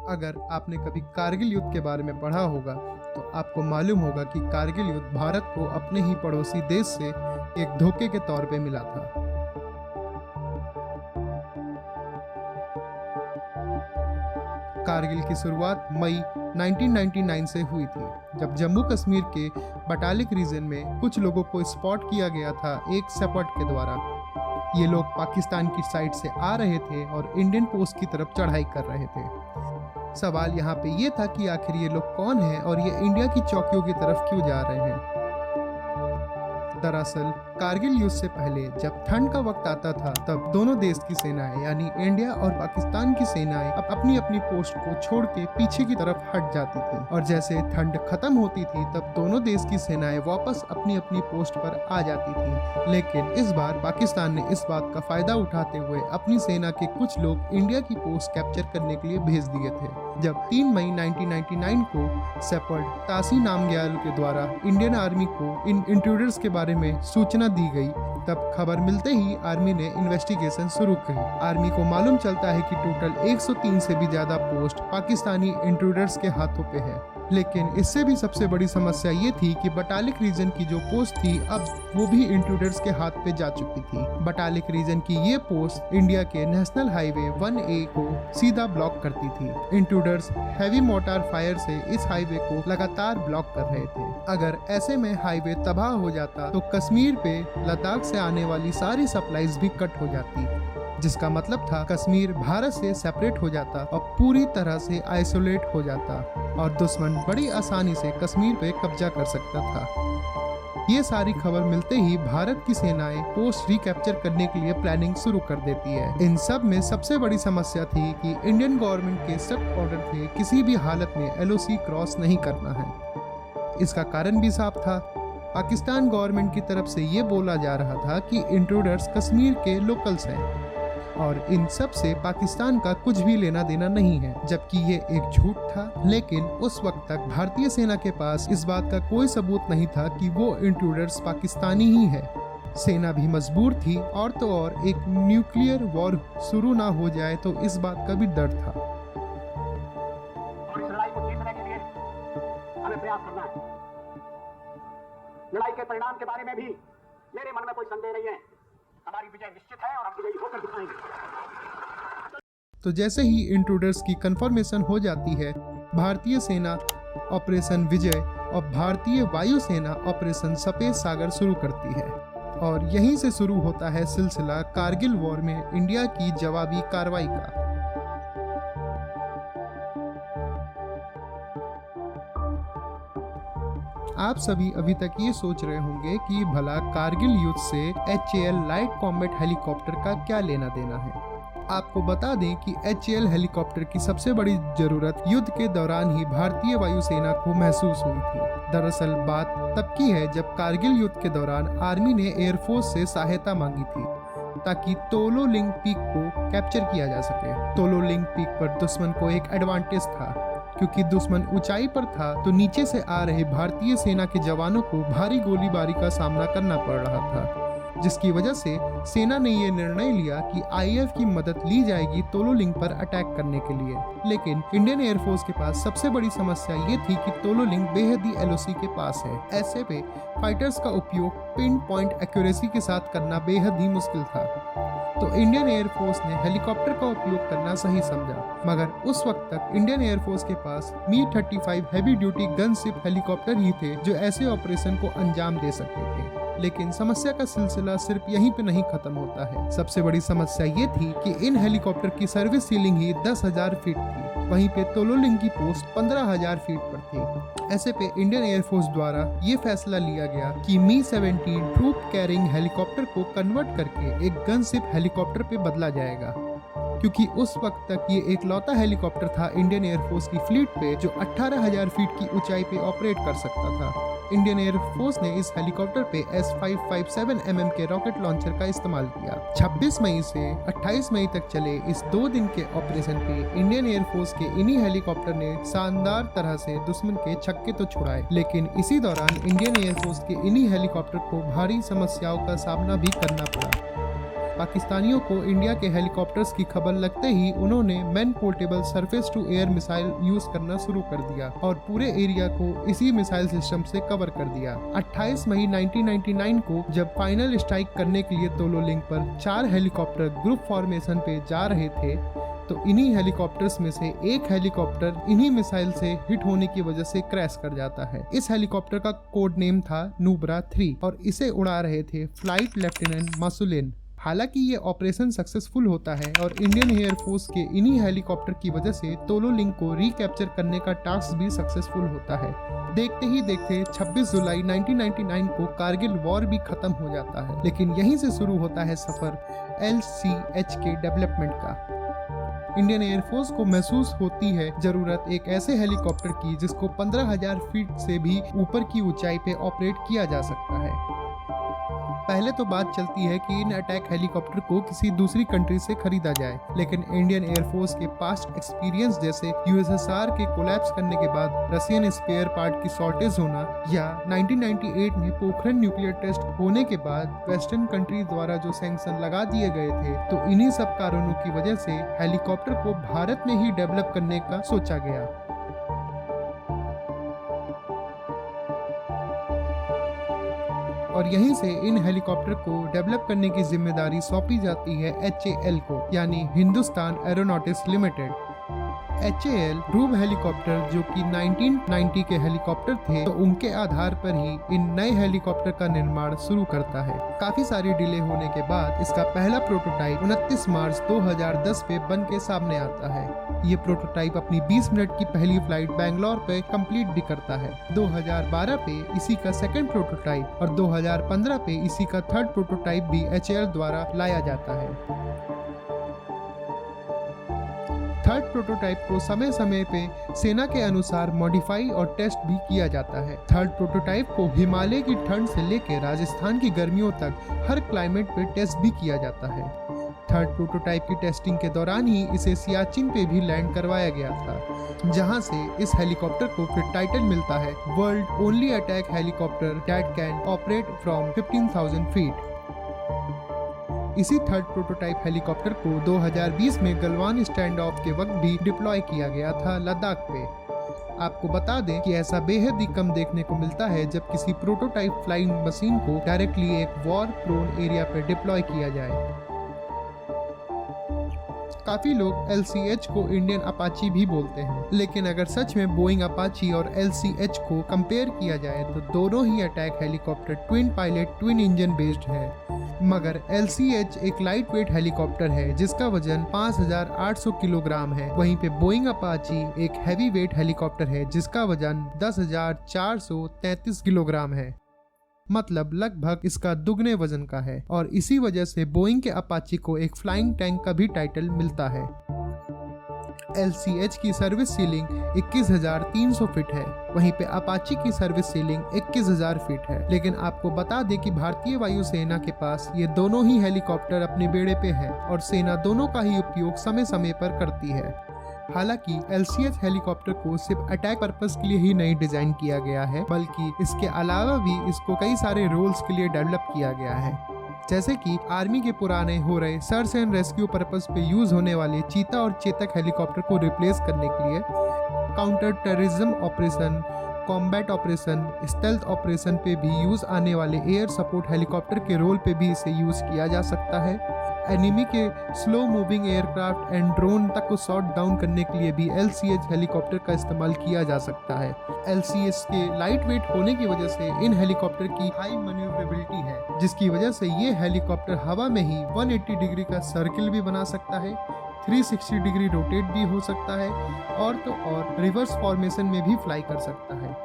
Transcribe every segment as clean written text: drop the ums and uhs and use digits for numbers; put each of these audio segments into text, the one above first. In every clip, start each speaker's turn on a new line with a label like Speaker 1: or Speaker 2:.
Speaker 1: अगर आपने कभी कारगिल युद्ध के बारे में पढ़ा होगा तो आपको मालूम होगा कि कारगिल युद्ध भारत को अपने ही पड़ोसी देश से एक धोखे के तौर पे मिला था। कारगिल की शुरुआत मई 1999 से हुई थी, जब जम्मू कश्मीर के बटालिक रीजन में कुछ लोगों को स्पॉट किया गया था एक सेपर्ट के द्वारा। ये लोग पाकिस्तान की साइड से आ रहे थे और इंडियन पोस्ट की तरफ चढ़ाई कर रहे थे। सवाल यहाँ पे ये था कि आखिर ये लोग कौन हैं और ये इंडिया की चौकियों की तरफ क्यों जा रहे हैं। दरअसल कारगिल युद्ध से पहले जब ठंड का वक्त आता था तब दोनों देश की सेनाएं यानी इंडिया और पाकिस्तान की सेनाएं अपनी अपनी पोस्ट को छोड़ के पीछे की तरफ हट जाती थी और जैसे ठंड खत्म होती थी तब दोनों देश की सेनाएं वापस अपनी अपनी पोस्ट पर आ जाती थी। लेकिन इस बार पाकिस्तान ने इस बात का फायदा उठाते हुए अपनी सेना के कुछ लोग इंडिया की पोस्ट कैप्चर करने के लिए भेज दिए थे। जब 3 मई 1999 को सेपर्ड तासी नामग्याल के द्वारा इंडियन आर्मी को इन इंट्रूडर्स के बारे में सूचना दी गई, तब खबर मिलते ही आर्मी ने इन्वेस्टिगेशन शुरू की। आर्मी को मालूम चलता है कि टोटल 103 से भी ज्यादा पोस्ट पाकिस्तानी इंट्रूडर्स के हाथों पे है। लेकिन इससे भी सबसे बड़ी समस्या ये थी कि बटालिक रीजन की जो पोस्ट थी अब वो भी इंट्रूडर्स के हाथ पे जा चुकी थी। बटालिक रीजन की ये पोस्ट इंडिया के नेशनल हाईवे 1A को सीधा ब्लॉक करती थी। इंट्रूडर्स हैवी मोटार फायर से इस हाईवे को लगातार ब्लॉक कर रहे थे। अगर ऐसे में हाईवे तबाह हो जाता तो कश्मीर पे लद्दाख से आने वाली सारी सप्लाईज भी कट हो जाती, जिसका मतलब था कश्मीर भारत से सेपरेट हो जाता और पूरी तरह से आइसोलेट हो जाता और दुश्मन बड़ी आसानी से कश्मीर पे कब्जा कर सकता था। ये सारी खबर मिलते ही भारत की सेनाएं पोस्ट रिकैप्चर करने के लिए प्लानिंग शुरू कर देती है। इन सब में सबसे बड़ी समस्या थी कि इंडियन गवर्नमेंट के सख्त ऑर्डर थे किसी भी हालत में LOC क्रॉस नहीं करना है। इसका कारण भी साफ था, पाकिस्तान गवर्नमेंट की तरफ से ये बोला जा रहा था कि इंट्रूडर्स कश्मीर के लोकल्स हैं और इन सब से पाकिस्तान का कुछ भी लेना देना नहीं है, जबकि ये एक झूठ था। लेकिन उस वक्त तक भारतीय सेना के पास इस बात का कोई सबूत नहीं था कि वो इंट्रूडर्स पाकिस्तानी ही है। सेना भी मजबूर थी और तो और एक न्यूक्लियर वॉर शुरू ना हो जाए तो इस बात का भी डर था।
Speaker 2: और इस लड़ाई को जीतने के लिए हमें प्रयास करना है। लड़ाई के परिणाम के बारे में भी मेरे मन में कोई संदेह नहीं है। हमारी विजय निश्चित है और हम विजयी होकर दिखाएंगे।
Speaker 1: तो जैसे ही इंट्रूडर्स की कंफर्मेशन हो जाती है, भारतीय सेना ऑपरेशन विजय और भारतीय वायुसेना ऑपरेशन सफेद सागर शुरू करती है और यहीं से शुरू होता है सिलसिला कारगिल वॉर में इंडिया की जवाबी कार्रवाई का। आप सभी अभी तक ये सोच रहे होंगे कि भला कारगिल युद्ध से HAL लाइट कॉम्बैट हेलीकॉप्टर का क्या लेना देना है। आपको बता दें कि HAL हेलीकॉप्टर की सबसे बड़ी जरूरत युद्ध के दौरान ही भारतीय वायुसेना को महसूस हुई थी। दरअसल बात तब की है जब कारगिल युद्ध के दौरान आर्मी ने एयरफोर्स से सहायता मांगी थी ताकि तोलो लिंक पीक को कैप्चर किया जा सके। तोलो लिंक पीक पर दुश्मन को एक एडवांटेज था, क्योंकि दुश्मन ऊंचाई पर था तो नीचे से आ रहे भारतीय सेना के जवानों को भारी गोलीबारी का सामना करना पड़ रहा था, जिसकी वजह से सेना ने यह निर्णय लिया कि IAF की मदद ली जाएगी तोलो लिंक पर अटैक करने के लिए। लेकिन इंडियन एयरफोर्स के पास सबसे बड़ी समस्या ये थी कि तोलो लिंक बेहद ही LOC के पास है। ऐसे में फाइटर्स का उपयोग पिन पॉइंट एक्यूरेसी के साथ करना बेहद ही मुश्किल था, तो इंडियन एयरफोर्स ने हेलीकॉप्टर का उपयोग करना सही समझा। मगर उस वक्त तक इंडियन एयरफोर्स के पास Mi-35 heavy duty gunship helicopter ही थे जो ऐसे ऑपरेशन को अंजाम दे सकते थे। लेकिन समस्या का सिलसिला सिर्फ यहीं पे नहीं खत्म होता है। सबसे बड़ी समस्या ये थी कि इन हेलीकॉप्टर की सर्विस सीलिंग ही 10,000 फीट थी, वहीं पे तोलो लिंक की पोस्ट 15,000 फीट पर थी। ऐसे पे इंडियन एयरफोर्स द्वारा ये फैसला लिया गया कि Mi-17 ट्रूप कैरिंग हेलीकॉप्टर को कन्वर्ट करके एक गनशिप हेलीकॉप्टर पे बदला जाएगा, क्योंकि उस वक्त तक ये एक लौता हेलीकॉप्टर था इंडियन एयरफोर्स की फ्लीट पे जो 18,000 फीट की ऊंचाई पे ऑपरेट कर सकता था। इंडियन एयरफोर्स ने इस हेलीकॉप्टर पे S557 mm के रॉकेट लॉन्चर का इस्तेमाल किया। 26 मई से 28 मई तक चले इस 2 दिन के ऑपरेशन पे इंडियन एयरफोर्स के इन्हीं हेलीकॉप्टर ने शानदार तरह से दुश्मन के छक्के तो छुड़ाए, लेकिन इसी दौरान इंडियन एयरफोर्स के इन्हीं हेलीकॉप्टर को भारी समस्याओं का सामना भी करना पड़ा। पाकिस्तानियों को इंडिया के हेलीकॉप्टर्स की खबर लगते ही उन्होंने man portable surface to air missile use करना शुरू कर दिया और पूरे एरिया को इसी मिसाइल सिस्टम से कवर कर दिया। 28 मई 1999 को जब फाइनल स्ट्राइक करने के लिए तोलो लिंक पर 4 हेलीकॉप्टर ग्रुप फॉर्मेशन पे जा रहे थे तो इन्हीं हेलीकॉप्टर्स में से एक हेलीकॉप्टर इन्हीं मिसाइल से हिट होने की वजह से क्रैश कर जाता है। इस हेलीकॉप्टर का कोड नेम था नुब्रा 3 और इसे उड़ा रहे थे फ्लाइट लेफ्टिनेंट मासुलिन। हालांकि ये ऑपरेशन सक्सेसफुल होता है और इंडियन एयर फोर्स के इन्हीं हेलीकॉप्टर की वजह से तोलो लिंक को रिकैप्चर करने का टास्क भी सक्सेसफुल होता है। देखते ही देखते 26 जुलाई 1999 को कारगिल वॉर भी खत्म हो जाता है, लेकिन यहीं से शुरू होता है सफर LCH के डेवलपमेंट का। इंडियन एयरफोर्स को महसूस होती है जरूरत एक ऐसे हेलीकॉप्टर की जिसको 15,000 फीट से भी ऊपर की ऊंचाई पे ऑपरेट किया जा सकता है। पहले तो बात चलती है कि इन अटैक हेलीकॉप्टर को किसी दूसरी कंट्री से खरीदा जाए, लेकिन इंडियन एयरफोर्स के पास्ट एक्सपीरियंस जैसे USSR के कोलैप्स करने के बाद रशियन स्पेयर पार्ट की शॉर्टेज होना या 1998 में पोखरण न्यूक्लियर टेस्ट होने के बाद वेस्टर्न कंट्री द्वारा जो सैंक्शन लगा दिए गए थे, तो इन्हीं सब कारणों की वजह से हेलीकॉप्टर को भारत में ही डेवलप करने का सोचा गया। और यहीं से इन हेलीकॉप्टर को डेवलप करने की जिम्मेदारी सौंपी जाती है HAL को, यानी Hindustan Aeronautics Limited. HAL Dhruv helicopter जो कि 1990 के हेलीकॉप्टर थे, तो उनके आधार पर ही इन नए हेलीकॉप्टर का निर्माण शुरू करता है। काफी सारी डिले होने के बाद इसका पहला प्रोटोटाइप 29 मार्च 2010 पे बन के सामने आता है। ये प्रोटोटाइप अपनी 20 मिनट की पहली फ्लाइट बैंगलोर पे कंप्लीट भी करता है। 2012 पे इसी का सेकंड प्रोटोटाइप और 2015 पे इसी का थर्ड प्रोटोटाइप भी HAL द्वारा लाया जाता है। थर्ड प्रोटोटाइप को समय समय पे सेना के अनुसार मॉडिफाई और टेस्ट भी किया जाता है। थर्ड प्रोटोटाइप को हिमालय की ठंड से लेकर राजस्थान की गर्मियों तक हर क्लाइमेट पे टेस्ट भी किया जाता है। थर्ड प्रोटोटाइप की टेस्टिंग के दौरान ही इसे सियाचिन पे भी लैंड करवाया गया था, जहां से इस हेलीकॉप्टर को फिर टाइटल मिलता है world only attack helicopter that can operate from 15,000 feet. इसी थर्ड प्रोटोटाइप हेलीकॉप्टर को 2020 में गलवान स्टैंड ऑफ के वक्त भी डिप्लॉय किया गया था लद्दाख पे। आपको बता दें कि ऐसा बेहद ही कम देखने को मिलता है जब किसी प्रोटोटाइप फ्लाइंग मशीन को डायरेक्टली एक वॉर प्रोन एरिया पे डिप्लॉय किया जाए। काफी लोग LCH को इंडियन अपाची भी बोलते हैं, लेकिन अगर सच में बोइंग अपाची और LCH को कंपेयर किया जाए तो दोनों ही attack helicopter twin pilot twin engine based है। मगर LCH एक लाइट वेट हेलीकॉप्टर है जिसका वजन 5,800 किलोग्राम है, वहीं पे बोइंग अपाची एक हैवी वेट हेलीकॉप्टर है जिसका वजन 10,433 किलोग्राम है, मतलब लगभग इसका दुगने वजन का है। और इसी वजह से बोइंग के अपाची को एक फ्लाइंग टैंक का भी टाइटल मिलता है। LCH की सर्विस सीलिंग 21,300 फीट है, वहीं पे अपाची की सर्विस सीलिंग 21,000 फीट है। लेकिन आपको बता दें कि भारतीय वायुसेना के पास ये दोनों ही हेलीकॉप्टर अपने बेड़े पे हैं और सेना दोनों का ही उपयोग समय समय पर करती है। हालांकि LCH हेलीकॉप्टर को सिर्फ अटैक पर्पस के लिए ही नहीं डिजाइन किया गया है, बल्कि इसके अलावा भी इसको कई सारे रोल्स के लिए डेवलप किया गया है, जैसे कि आर्मी के पुराने हो रहे सर्च एंड रेस्क्यू पर्पस पे यूज होने वाले चीता और चेतक हेलीकॉप्टर को रिप्लेस करने के लिए, counter terrorism operation, combat operation, stealth operation पे भी यूज आने वाले एयर सपोर्ट हेलीकॉप्टर के रोल पे भी इसे यूज किया जा सकता है। एनिमी के slow moving aircraft and drone तक को शॉट डाउन करने के लिए भी LCH हेलीकॉप्टर का इस्तेमाल किया जा सकता है। LCH के लाइट वेट होने की वजह से इन हेलीकॉप्टर की हाई मैन्यूवरेबिलिटी है, जिसकी वजह से ये हेलीकॉप्टर हवा में ही 180 डिग्री का सर्किल भी बना सकता है, 360 डिग्री रोटेट भी हो सकता है और तो और रिवर्स फॉर्मेशन में भी फ्लाई कर सकता है,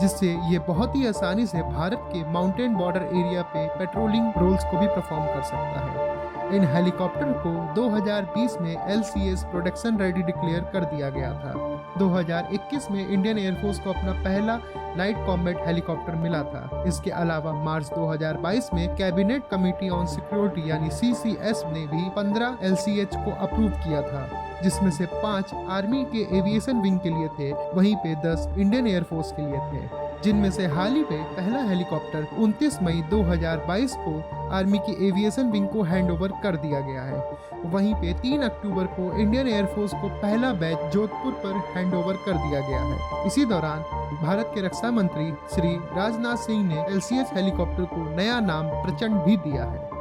Speaker 1: जिससे ये बहुत ही आसानी से भारत के माउंटेन बॉर्डर एरिया पे पेट्रोलिंग रोल्स को भी परफॉर्म कर सकता है। इन हेलीकॉप्टर को 2020 में LCH प्रोडक्शन रेडी डिक्लेयर कर दिया गया था। 2021 में इंडियन एयरफोर्स को अपना पहला लाइट कॉम्बैट हेलीकॉप्टर मिला था। इसके अलावा मार्च 2022 में कैबिनेट कमेटी ऑन सिक्योरिटी यानी CCS ने भी 15 LCH को अप्रूव किया था, जिसमें से 5 आर्मी के एविएशन विंग के लिए थे, वहीं पे 10 इंडियन एयरफोर्स के लिए थे। जिनमें से हाल ही में पहला हेलीकॉप्टर 29 मई 2022 को आर्मी की एविएशन विंग को हैंडओवर कर दिया गया है। वहीं पे 3 अक्टूबर को इंडियन एयरफोर्स को पहला बैच जोधपुर पर हैंडओवर कर दिया गया है। इसी दौरान भारत के रक्षा मंत्री श्री राजनाथ सिंह ने LCH हेलीकॉप्टर को नया नाम प्रचंड भी दिया है।